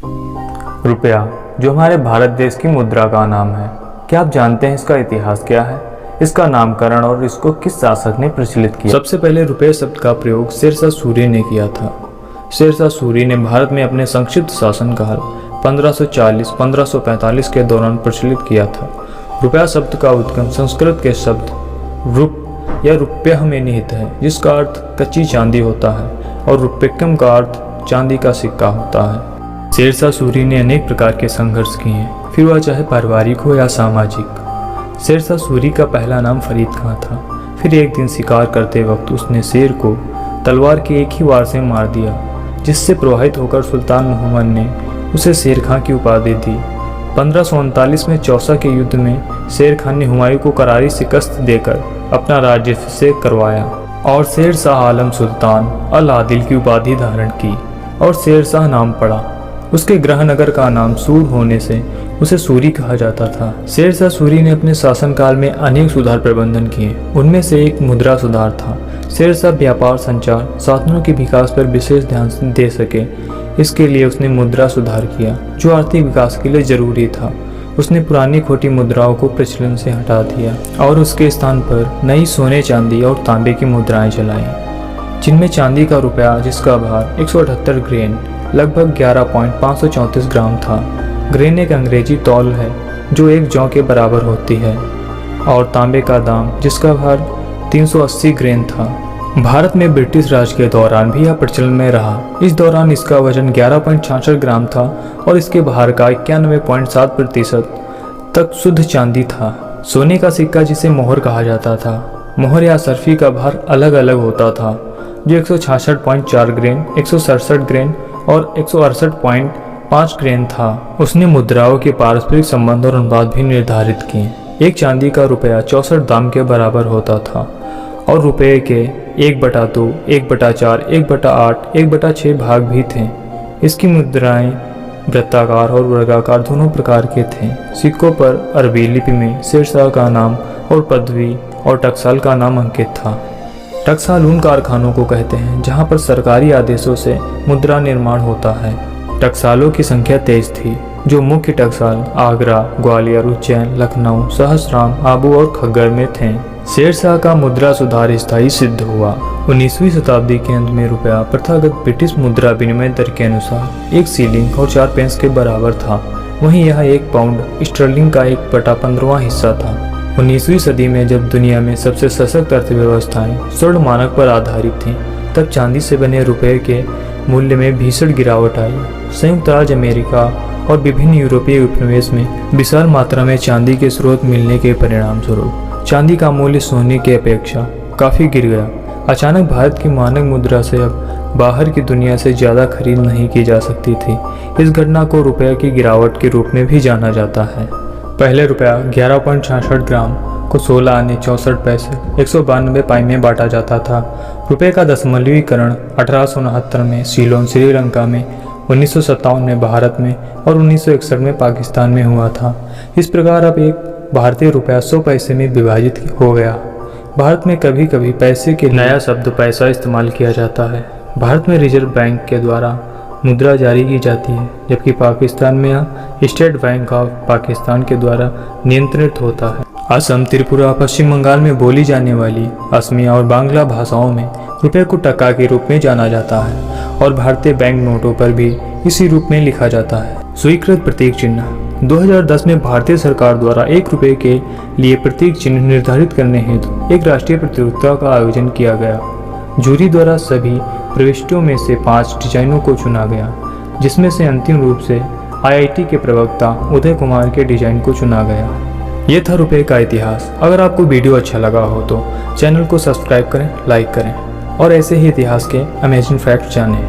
रुपया, जो हमारे भारत देश की मुद्रा का नाम है, क्या आप जानते हैं इसका इतिहास क्या है, इसका नामकरण और इसको किस शासक ने प्रचलित किया? सबसे पहले रुपये शब्द का प्रयोग शेरशाह सूरी ने किया था। शेरशाह सूरी ने भारत में अपने संक्षिप्त शासनकाल 1540-1545 के दौरान प्रचलित किया था। रुपया शब्द का उद्गम संस्कृत के शब्द रुप या रुपया में निहित है, जिसका अर्थ कच्ची चांदी होता है, और रुपयकम का अर्थ चांदी का सिक्का होता है। शेरशाह सूरी ने अनेक प्रकार के संघर्ष किए हैं, फिर वह चाहे पारिवारिक हो या सामाजिक। शेरशाह सूरी का पहला नाम फरीद खां था। फिर एक दिन शिकार करते वक्त उसने शेर को तलवार के एक ही वार से मार दिया, जिससे प्रभावित होकर सुल्तान मोहम्मद ने उसे शेर खां की उपाधि दी। 1539 में चौसा के युद्ध में शेर खान ने हुमायूं को करारी शिकस्त देकर अपना राज्याभिषेक करवाया और शेर शाह आलम सुल्तान अल आदिल की उपाधि धारण की और शेर शाह नाम पड़ा। उसके गृहनगर का नाम सूर होने से उसे सूरी कहा जाता था। शेरशाह सूरी ने अपने शासनकाल में अनेक सुधार प्रबंधन किए। उनमें से एक मुद्रा सुधार था। शेरशाह व्यापार, संचार साधनों के विकास पर विशेष ध्यान दे सके, इसके लिए उसने मुद्रा सुधार किया, जो आर्थिक विकास के लिए जरूरी था। उसने पुरानी खोटी मुद्राओं को प्रचलन से हटा दिया और उसके स्थान पर नई सोने, चांदी और तांबे की मुद्राएं चलाई, जिनमें चांदी का रुपया, जिसका भार 178 ग्रेन लगभग 11.534 ग्राम था। ग्रेन एक अंग्रेजी तौल है जो एक जौ के बराबर होती है, और तांबे का दाम, जिसका भार 380 ग्रेन था। भारत में ब्रिटिश राज के दौरान भी यह प्रचलन में रहा। इस दौरान इसका वजन 11.66 ग्राम था और इसके भार का 91.7% तक शुद्ध चांदी था। सोने का सिक्का, जिसे मोहर कहा जाता था, मोहर या सर्फी का भार अलग अलग होता था, जो 166.4 ग्रेन, 167 ग्रेन और 168.5 ग्रेन था। उसने मुद्राओं के पारस्परिक संबंध और अनुपात भी निर्धारित किए। एक चांदी का रुपया 64 दाम के बराबर होता था और रुपये के 1/2, 1/4, 1/8, 1/6 भाग भी थे। इसकी मुद्राएं वृत्ताकार और वर्गाकार दोनों प्रकार के थे। सिक्कों पर अरबी लिपि में शेरशाह का नाम और पदवी और टकसाल का नाम अंकित था। टकसाल उन कारखानों को कहते हैं जहां पर सरकारी आदेशों से मुद्रा निर्माण होता है। टकसालों की संख्या 23 थी, जो मुख्य टकसाल आगरा, ग्वालियर, उज्जैन, लखनऊ, सहसराम, आबू और खग्गर में थे। शेरशाह का मुद्रा सुधार स्थायी सिद्ध हुआ। 19वीं शताब्दी के अंत में रुपया प्रथागत ब्रिटिश मुद्रा विनिमय दर के अनुसार 1 शिलिंग और 4 पेंस के बराबर था। वहीं यह 1 पाउंड स्टर्लिंग का 1/15वां हिस्सा था। 19वीं सदी में जब दुनिया में सबसे सशक्त अर्थव्यवस्थाएं स्वर्ण मानक पर आधारित थीं, तब चांदी से बने रुपये के मूल्य में भीषण गिरावट आई। संयुक्त राज्य अमेरिका और विभिन्न यूरोपीय उपनिवेश में विशाल मात्रा में चांदी के स्रोत मिलने के परिणाम स्वरूप चांदी का मूल्य सोने की अपेक्षा काफ़ी गिर गया। अचानक भारत की मानक मुद्रा से अब बाहर की दुनिया से ज़्यादा खरीद नहीं की जा सकती थी। इस घटना को रुपये की गिरावट के रूप में भी जाना जाता है। पहले रुपया 11.66 ग्राम को 16 आने 64 पैसे 192 पाई में बांटा जाता था। रुपये का दशमलवीकरण 1869 में सीलोन, श्रीलंका में, 1957 में भारत में और 1961 में पाकिस्तान में हुआ था। इस प्रकार अब एक भारतीय रुपया 100 पैसे में विभाजित हो गया। भारत में कभी कभी पैसे के नया शब्द पैसा इस्तेमाल किया जाता है। भारत में रिजर्व बैंक के द्वारा मुद्रा जारी की जाती है, जबकि पाकिस्तान में यह स्टेट बैंक ऑफ पाकिस्तान के द्वारा नियंत्रित होता है। असम, त्रिपुरा, पश्चिम बंगाल में बोली जाने वाली असमिया और बांग्ला भाषाओं में रुपये को टका के रूप में जाना जाता है और भारतीय बैंक नोटों पर भी इसी रूप में लिखा जाता है। स्वीकृत प्रतीक चिन्ह 2010 में भारतीय सरकार द्वारा 1 रुपये के लिए प्रतीक चिन्ह निर्धारित करने हेतु एक राष्ट्रीय प्रतियोगिता का आयोजन किया गया। जूरी द्वारा सभी प्रविष्टियों में से 5 डिजाइनों को चुना गया, जिसमें से अंतिम रूप से IIT के प्रवक्ता उदय कुमार के डिजाइन को चुना गया। ये था रुपये का इतिहास। अगर आपको वीडियो अच्छा लगा हो तो चैनल को सब्सक्राइब करें, लाइक करें और ऐसे ही इतिहास के अमेजिंग फैक्ट जानें।